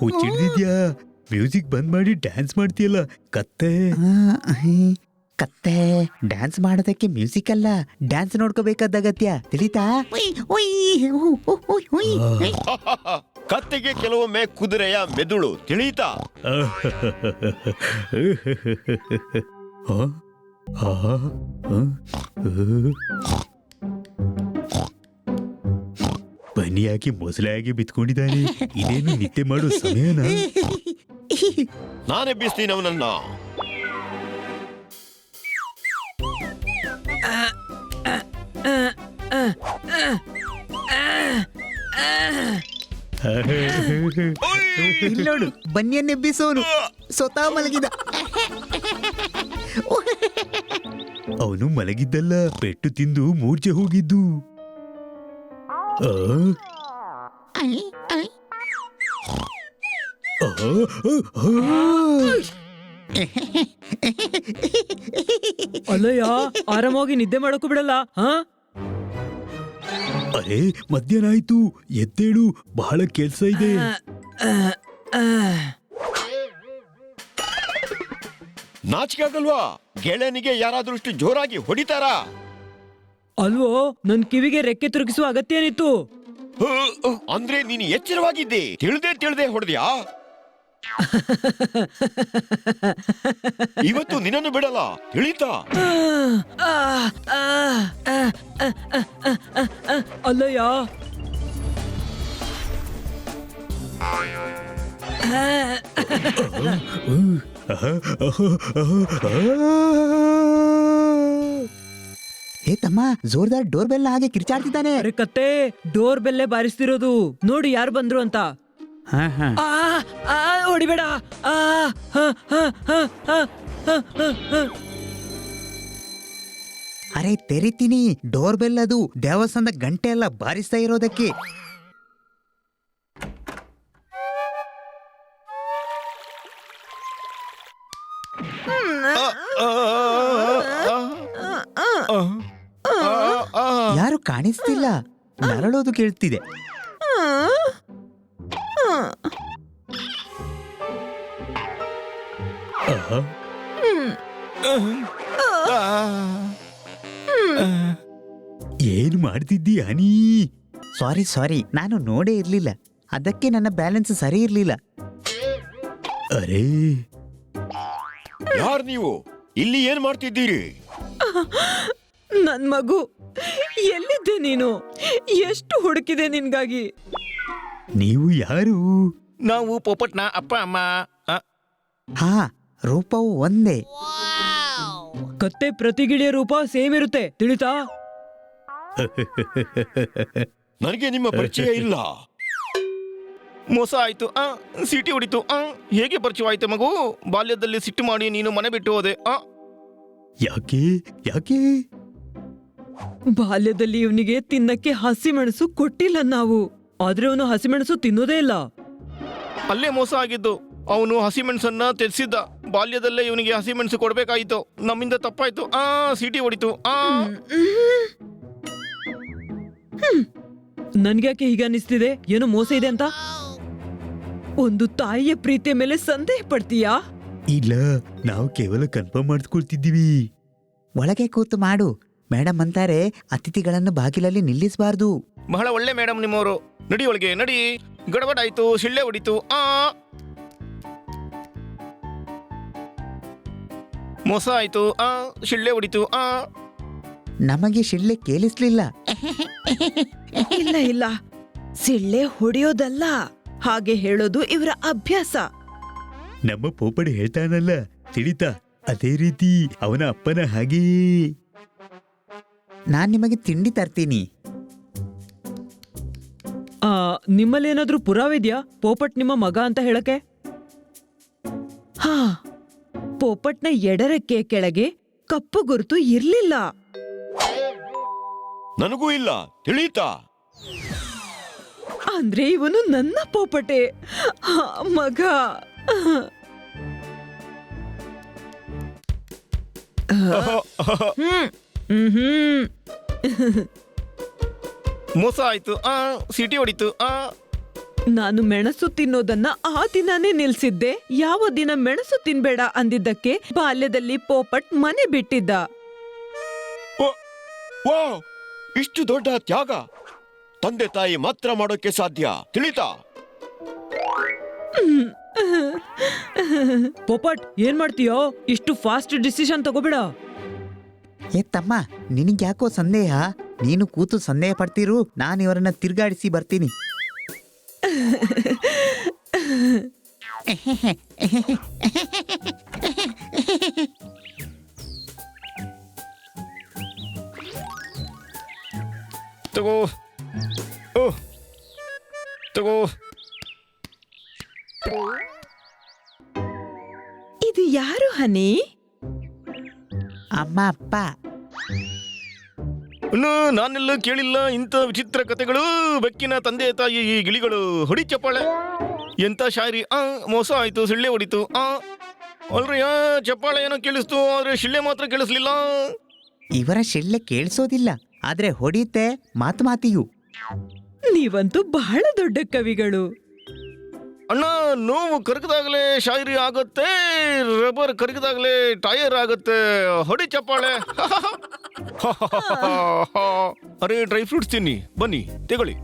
ಹುಚ್ಚಿಡ್ದಿದ್ಯಾ? Music ಬಂದ್ ಮಾಡಿ dance ಮಾಡ್ತೀಯಲ್ಲ ಕತ್ತೆ. ಕತ್ತೆ ಡ್ಯಾನ್ಸ್ ಮಾಡೋದಕ್ಕೆ ಮ್ಯೂಸಿಕ್ ಅಲ್ಲ, ಡ್ಯಾನ್ಸ್ ನೋಡ್ಕೋಬೇಕಾದ ಅಗತ್ಯ ತಿಳಿತಾ? ಕತ್ತೆಗೆ ಕೆಲವೊಮ್ಮೆ ಕುದುರೆಯ ಮೆದುಳು ತಿಳಿತಾ? ಬನ್ನಿಯಾಗಿ ಮೊಸಳೆಯಾಗಿ ಬಿತ್ಕೊಂಡಿದ್ದಾನೆ. ಇದೇನು ನಿದ್ದೆ ಮಾಡೋ ಸಮಯನ? ನಾನೇ ಬಿಸ್ತೀನಿ ಅವನನ್ನ. ಇಲ್ಲೋಡು, ಬನ್ನಿಯನ್ನೆಬ್ಬಿಸೋನು ಸ್ವತಃ ಮಲಗಿದ. ಅವನು ಮಲಗಿದ್ದಲ್ಲ, ಪೆಟ್ಟು ತಿಂದು ಮೂರ್ಛೆ ಹೋಗಿದ್ದು. ಅಲ್ಲಯ್ಯ, ಆರಾಮಾಗಿ ನಿದ್ದೆ ಮಾಡೋಕು ಬಿಡಲ್ಲ. ಅರೆ ಮಧ್ಯಾಹ್ನ ಆಯ್ತು, ಎದ್ದೇಳು, ಬಹಳ ಕೆಲ್ಸ ಇದೆ. ನಾಚಿಕೆ ಆಗಲ್ವಾ? ಗೆಳೆಯನಿಗೆ ಯಾರಾದ್ರೂ ಇಷ್ಟು ಜೋರಾಗಿ ಹೊಡಿತಾರಾ? ಅಲ್ವೋ, ನನ್ ಕಿವಿಗೆ ರೆಕ್ಕೆ ತಿರುಗಿಸುವ ಅಗತ್ಯ ಏನಿತ್ತು? ಅಂದ್ರೆ ನೀನು ಎಚ್ಚರವಾಗಿದ್ದೆ, ತಿಳಿದೇ ಹೊಡೆದ್ಯಾ? ಇವತ್ತು ನಿನ್ನನ್ನು ಬಿಡಲ್ಲ ತಿಳಿತಾ? ಅಲ್ಲಯ್ಯ, ಹೇ ತಮ್ಮ, ಜೋರ್ದಾರ್ ಡೋರ್ ಬೆಲ್ ಹಾಗೆ ಕಿರ್ಚಾಡ್ತಿದ್ದಾನೆ. ಅರೆ ಕತ್ತೆ, ಡೋರ್ ಬೆಲ್ಲೆ ಬಾರಿಸ್ತಿರೋದು. ನೋಡಿ ಯಾರು ಬಂದ್ರು ಅಂತ. ಹೊಡಿಬೇಡ. ಅರೆ ತೆರಿತೀನಿ, ಡೋರ್ ಬೆಲ್ ಅದು ದೇವಸ್ಥಾನದ ಗಂಟೆ ಎಲ್ಲ ಬಾರಿಸ್ತಾ ಇರೋದಕ್ಕೆ. ಯಾರು ಕಾಣಿಸ್ತಿಲ್ಲ, ನರಳೋದು ಕೇಳ್ತಿದೆ. ಏನ್ ಮಾಡ್ತಿದ್ದೀಯ ನೀ? ಸಾರಿ, ನಾನು ನೋಡೇ ಇರ್ಲಿಲ್ಲ, ಅದಕ್ಕೆ ನನ್ನ ಬ್ಯಾಲೆನ್ಸ್ ಸರಿ ಇರ್ಲಿಲ್ಲ. ಅರೇ ಯಾರು ನೀವು? ಇಲ್ಲಿ ಏನ್ ಮಾಡ್ತಿದ್ದೀರಿ? ನನ್ ಮಗು, ಎಲ್ಲಿದ್ದೆ ನೀನು? ಎಷ್ಟು ಹುಡುಕಿದೆ ನಿನ್ಗಾಗಿ. ನೀವು ಯಾರು? ನಾವು ಪೋಪಟ್ನ ಅಪ್ಪ ಅಮ್ಮ. ಹಾ, ರೂಪವು ಒಂದೇ. ಕತ್ತೆ ಪ್ರತಿಗಿಳಿಯ ರೂಪ ಸೇಮ್ ಇರುತ್ತೆ ತಿಳಿತಾ? ನನಗೆ ನಿಮ್ಮ ಪರಿಚಯ ಇಲ್ಲ. ಮೋಸ ಆಯ್ತು, ಸಿಟಿ ಹೊಡಿತು. ಹೇಗೆ ಪರಿಚಯವಾಯ್ತು ಮಗು? ಬಾಲ್ಯದಲ್ಲಿ ಸಿಟ್ಟು ಮಾಡಿ ನೀನು ಮನೆ ಬಿಟ್ಟು ಹೋದೆ. ಯಾಕೆ? ಬಾಲ್ಯದಲ್ಲಿ ಇವನಿಗೆ ತಿನ್ನಕ್ಕೆ ಹಸಿಮೆಣಸು ಕೊಟ್ಟಿಲ್ಲ ನಾವು, ಆದ್ರೆ ಅವನು ಹಸಿಮೆಣಸು ತಿನ್ನೋದೇ ಇಲ್ಲ. ಅಲ್ಲೇ ಮೋಸ ಆಗಿದ್ದು. ಅವನು ಹಸಿಮೆಣಸನ್ನ ತೆಗೆಸಿದ್ದ. ಬಾಲ್ಯದಲ್ಲೇ ಇವನಿಗೆ ಹಸಿಮೆಣಸು ಕೊಡ್ಬೇಕಾಯ್ತು. ನಮ್ಮಿಂದ ತಪ್ಪಾಯ್ತು. ಸಿಟಿ ಹೊಡಿತು. ನನ್ಗ್ಯಾಕೆ ಹೀಗೆ ಅನಿಸ್ತಿದೆ? ಏನೋ ಮೋಸ ಇದೆ ಅಂತ. ಒಂದು ತಾಯಿಯ ಪ್ರೀತಿಯ ಮೇಲೆ ಸಂದೇಹ ಪಡ್ತೀಯಾ? ಇಲ್ಲ, ನಾವು ಕೇವಲ ಕನ್ಫರ್ಮ್ ಮಾಡಿಸ್ಕೊಳ್ತಿದ್ದೀವಿ. ಒಳಗೆ ಕೂತು ಮಾಡು. ಮೇಡಮ್ ಅಂತಾರೆ, ಅತಿಥಿಗಳನ್ನು ಬಾಗಿಲಲ್ಲಿ ನಿಲ್ಲಿಸಬಾರ್ದು. ಬಹಳ ಒಳ್ಳೆ ಮೇಡಮ್ ನಿಮ್ಮವರು. ನಡಿ ಒಳಗೆ ನಡಿ. ಗಡಬಡ ಆಯ್ತು, ಶಿಳ್ಳೆ ಹೊಡಿತು. ಮೋಸ ಆಯ್ತು. ಶಿಳ್ಳೆ ಹೊಡಿತು. ನಮಗೆ ಶಿಳ್ಳೆ ಕೇಳಿಸ್ಲಿಲ್ಲ. ಇಲ್ಲ, ಸಿಳ್ಳೆ ಹೊಡೆಯೋದಲ್ಲ, ಹಾಗೆ ಹೇಳೋದು ಇವರ ಅಭ್ಯಾಸ. ನಮ್ಮ ಪೋಪಡಿ ಹೇಳ್ತಾನಲ್ಲ ತಿಳಿತಾ, ಅದೇ ರೀತಿ ಅವನ ಅಪ್ಪನ ಹಾಗೇ. ನಾನ್ ನಿಮಗೆ ತಿಂಡಿ ತರ್ತೀನಿ. ನಿಮ್ಮಲ್ಲಿ ಏನಾದ್ರೂ ಪುರಾವೆ ಇದೆಯಾ ಪೋಪಟ್ ನಿಮ್ಮ ಮಗ ಅಂತ ಹೇಳಕ್ಕೆ? ಪೋಪಟ್ನ ಎಡರೆಕ್ಕೆ ಕೆಳಗೆ ಕಪ್ಪು ಗುರುತು ಇರ್ಲಿಲ್ಲ. ನನಗೂ ಇಲ್ಲ ತಿಳಿತಾ? ಅಂದ್ರೆ ಇವನು ನನ್ನ ಪೋಪಟೆ ಮಗ. ಮೋಸ ಆಯ್ತು ಸಿಟಿ ಹೊಡಿತು ನಾನು ಮೆಣಸು ತಿನ್ನೋದನ್ನ ಆ ದಿನಾನೇ ನಿಲ್ಸಿದ್ದೆ. ಯಾವ ದಿನ ಮೆಣಸು ತಿನ್ಬೇಡ ಅಂದಿದ್ದಕ್ಕೆ ಬಾಲ್ಯದಲ್ಲಿ ಪೋಪಟ್ ಮನೆ ಬಿಟ್ಟಿದ್ದ. ವಾ, ಇಷ್ಟು ದೊಡ್ಡ ತ್ಯಾಗ ತಂದೆ ತಾಯಿ ಮಾತ್ರ ಮಾಡೋಕೆ ಸಾಧ್ಯ, ತಿಳಿತಾ? ಪೋಪಟ್ ಏನ್ ಮಾಡ್ತೀಯೋ? ಇಷ್ಟು ಫಾಸ್ಟ್ ಡಿಸಿಷನ್ ತಗೋಬೇಡ. ಏ ತಮ್ಮ, ನಿನಗ್ಯಾಕೋ ಸಂದೇಹ? ನೀನು ಕೂತು ಸಂದೇಹ ಪಡ್ತಿರು, ನಾನು ಇವರನ್ನ ತಿರ್ಗಾಡಿಸಿ ಬರ್ತೀನಿ. ತಗೋ ತಗೋ. ಇದು ಯಾರು ಹನಿ? ಅಮ್ಮ ಅಪ್ಪ. ನಾನೆಲ್ಲ ಕೇಳಿಲ್ಲ ಇಂಥ ವಿಚಿತ್ರ ಕಥೆಗಳು. ಬೆಕ್ಕಿನ ತಂದೆ ತಾಯಿ ಈ ಗಿಳಿಗಳು. ಹೊಡಿ ಚಪ್ಪಾಳೆ. ಎಂತ ಶಾಯರಿ. ಮೋಸ ಆಯ್ತು, ಸಿಳ್ಳೆ ಹೊಡಿತು. ಅಲ್ರಿ ಚಪ್ಪಾಳೆ ಏನೋ ಕೇಳಿಸ್ತು, ಆದ್ರೆ ಶಿಳ್ಳೆ ಮಾತ್ರ ಕೇಳಿಸ್ಲಿಲ್ಲ. ಇವರ ಶಿಳ್ಳೆ ಕೇಳಿಸೋದಿಲ್ಲ, ಆದ್ರೆ ಹೊಡಿತೆ ಮಾತು ಮಾತಿಯು. ನೀವಂತೂ ಬಹಳ ದೊಡ್ಡ ಕವಿಗಳು. ಅಣ್ಣ, ನೋವು ಕರಗದಾಗಲೇ ಶಾಯರಿ ಆಗತ್ತೆ, ರಬ್ಬರ್ ಕರಗದಾಗಲೇ ಟೈರ್ ಆಗತ್ತೆ. ಹೊಡಿ ಚಪ್ಪಾಳೆ. ಅರೆ, ಡ್ರೈ ಫ್ರೂಟ್ಸ್ ತಿನ್ನಿ, ಬನ್ನಿ ತಗೊಳ್ಳಿ.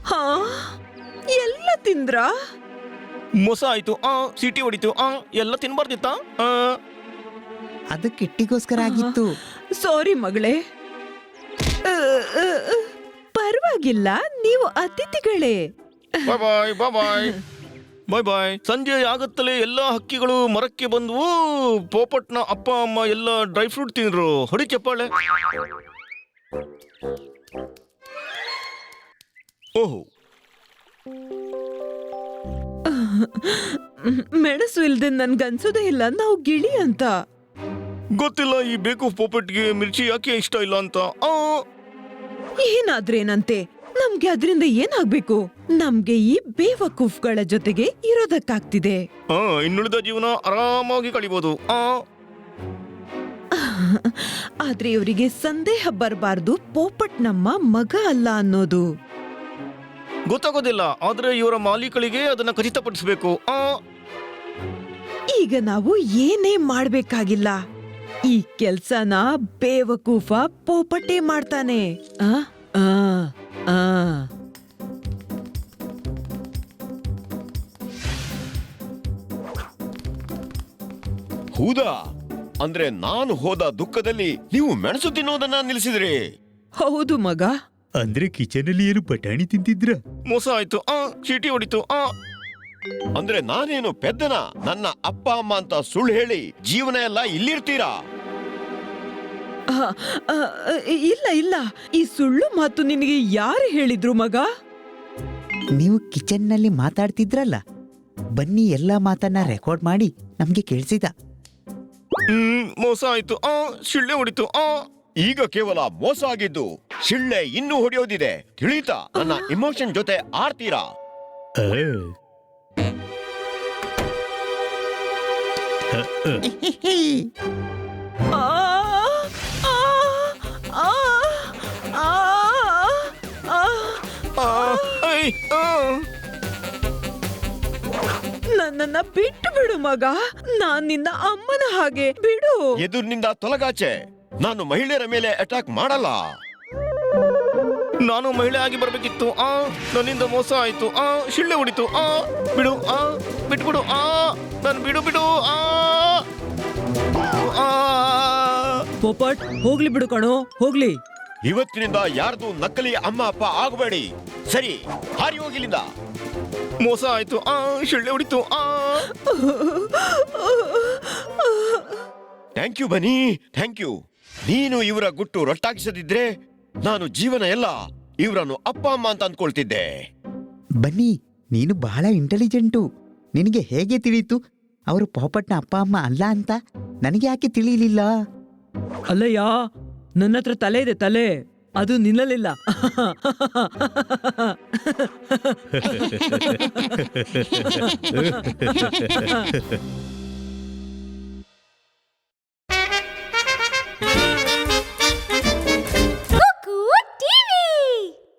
ಹಾ, ಎಲ್ಲ ತಿಂದ್ರಾ? ಮೋಸ ಆಯ್ತು, ಸಿಟಿ ಹೊಡಿತು. ಎಲ್ಲ ತಿನ್ಬಾರ್ದಿತ್ತ? ಅದು ಕಿಟ್ಟಿಗೋಸ್ಕರ ಆಗಿತ್ತು. ಸಾರಿ ಮಗಳೇ. ಪರವಾಗಿಲ್ಲ, ನೀವು ಅತಿಥಿಗಳೇ. ಬಾಯ್ ಬಾಯ್ ಬಾಯ್ ಬಾಯ್ ಬಾಯ್ ಬಾಯ್. ಸಂಜೆ ಆಗತ್ತಲೇ ಎಲ್ಲ ಹಕ್ಕಿಗಳು ಮರಕ್ಕೆ ಬಂದವು. ಪೋಪಟ್ನ ಅಪ್ಪ ಅಮ್ಮ ಎಲ್ಲ ಡ್ರೈ ಫ್ರೂಟ್ ತಿಂದ್ರು. ಹೊಡಿ ಚಪ್ಪಾಳೆ. ಓಹೋ, ಮೆಣಸು ಇಲ್ದೆ ನನ್ಗನ್ಸೋದೇ ಇಲ್ಲ ನಾವು ಗಿಳಿ ಅಂತ. ಗೊತ್ತಿಲ್ಲ ಈ ಬೇಕು ಪೋಪಟ್ಗೆ ಮಿರ್ಚಿ ಯಾಕೆ ಇಷ್ಟ ಇಲ್ಲ ಅಂತ. ಏನಾದ್ರೇನಂತೆ, ನಮ್ಗೆ ಅದ್ರಿಂದ ಏನಾಗ್ಬೇಕು? ನಮ್ಗೆ ಈ ಬೇವಕೂಫ್ಗಳ ಜೊತೆಗೆ ಇರೋದಕ್ಕಾಗ್ತಿದೆ. ಇನ್ನುಳಿದ ಜೀವನ ಆರಾಮಾಗಿ ಕಳಿಬಹುದು. ಆದ್ರೆ ಇವರಿಗೆ ಸಂದೇಹ ಬರಬಾರ್ದು, ಪೋಪಟ್ ನಮ್ಮ ಮಗ ಅಲ್ಲ ಅನ್ನೋದು ಗೊತ್ತಾಗೋದಿಲ್ಲ. ಆದ್ರೆ ಇವರ ಮಾಲೀಕಳಿಗೆ ಅದನ್ನ ಖಚಿತಪಡಿಸಬೇಕು. ಈಗ ನಾವು ಏನೇ ಮಾಡ್ಬೇಕಾಗಿಲ್ಲ. ಈ ಕೆಲ್ಸನ ಬೇವಕೂಫ ಪೋಪಟ್ಟೆ ಮಾಡ್ತಾನೆ. ಹೌದಾ? ಅಂದ್ರೆ ನಾನು ಹೋದ ದುಃಖದಲ್ಲಿ ನೀವು ಮೆಣಸು ತಿನ್ನೋದನ್ನ ನಿಲ್ಲಿಸಿದ್ರಿ? ಹೌದು ಮಗ. ಅಂದ್ರೆ ಕಿಚನ್ ಅಲ್ಲಿ ಏನು ಬಟಾಣಿ ತಿಂತಿದ್ರ? ಮೋಸ ಆಯ್ತು, ಚೀಟಿ ಹೊಡಿತು. ಅಂದ್ರೆ ನಾನೇನು ಪೆದ್ದನ? ನನ್ನ ಅಪ್ಪ ಅಮ್ಮ ಅಂತ ಸುಳ್ಳು ಹೇಳಿ ಜೀವನ ಎಲ್ಲ ಇಲ್ಲಿರ್ತೀರಾ? ಇಲ್ಲ ಇಲ್ಲ, ಈ ಸುಳ್ಳು ಮಾತು ನಿನಗೆ ಯಾರು ಹೇಳಿದ್ರು ಮಗ? ನೀವು ಕಿಚನ್ನಲ್ಲಿ ಮಾತಾಡ್ತಿದ್ರಲ್ಲ, ಬನ್ನಿ ಎಲ್ಲ ಮಾತನ್ನ ರೆಕಾರ್ಡ್ ಮಾಡಿ ನಮ್ಗೆ ಕೇಳಿಸಿದ. ಮೋಸ ಆಯ್ತು, ಶಿಳ್ಳೆ ಹೊಡಿತು. ಈಗ ಕೇವಲ ಮೋಸ ಆಗಿದ್ದು, ಶಿಳ್ಳೆ ಇನ್ನೂ ಹೊಡೆಯೋದಿದೆ, ತಿಳಿತಾ? ನನ್ನ ಇಮೋಷನ್ ಜೊತೆ ಆಡ್ತೀರಾ? ನನ್ನನ್ನ ಬಿಟ್ಟು ಬಿಡು ಮಗ, ನಾನ್ ನಿನ್ನ ಅಮ್ಮನ ಹಾಗೆ, ಬಿಡು. ಎದುರಿನಿಂದ ತೊಲಗಾಚೆ. ನಾನು ಮಹಿಳೆಯರ ಮೇಲೆ ಅಟ್ಯಾಕ್ ಮಾಡಲ್ಲ. ನಾನು ಮಹಿಳೆ ಆಗಿ ಬರ್ಬೇಕಿತ್ತು. ನನ್ನಿಂದ ಮೋಸ ಆಯ್ತು. ಶಿಳ್ಳೆ ಹೊಡಿತು. ಬಿಡು, ಬಿಟ್ಬಿಡು. ನನ್ ಬಿಡು ಬಿಡು. ಪೋಪಟ್ ಹೋಗ್ಲಿ ಬಿಡು ಕಣೋ, ಹೋಗ್ಲಿ. ಇವತ್ತಿನಿಂದ ಯಾರ್ದು ನಕಲಿ ಅಮ್ಮ ಅಪ್ಪ ಆಗಬೇಡಿ, ಸರಿ? ಹಾರಿ ಹೋಗಿಲಿಂದ. ಮೋಸ ಆಯ್ತು, ಶಿಳ್ಳೆ ಹೊಡಿತು. ಥ್ಯಾಂಕ್ ಯು ಬನ್ನಿ, ಥ್ಯಾಂಕ್ ಯು. ನೀನು ಇವರ ಗುಟ್ಟು ರಟ್ಟಾಗಿಸದಿದ್ರೆ ನಾನು ಜೀವನ ಎಲ್ಲ ಇವರನ್ನು ಅಪ್ಪ ಅಮ್ಮ ಅಂತ ಅಂದ್ಕೊಳ್ತಿದ್ದೆ. ಬನ್ನಿ, ನೀನು ಬಹಳ ಇಂಟೆಲಿಜೆಂಟು. ನಿನಗೆ ಹೇಗೆ ತಿಳಿಯಿತು ಅವರು ಪೋಪಟ್ನ ಅಪ್ಪ ಅಮ್ಮ ಅಲ್ಲ ಅಂತ? ನನಗೆ ಯಾಕೆ ತಿಳಿಯಲಿಲ್ಲ? ಅಲ್ಲಯ್ಯ, ನನ್ನ ಹತ್ರ ತಲೆ ಇದೆ, ತಲೆ. ಅದು ನಿಲ್ಲಲಿಲ್ಲ.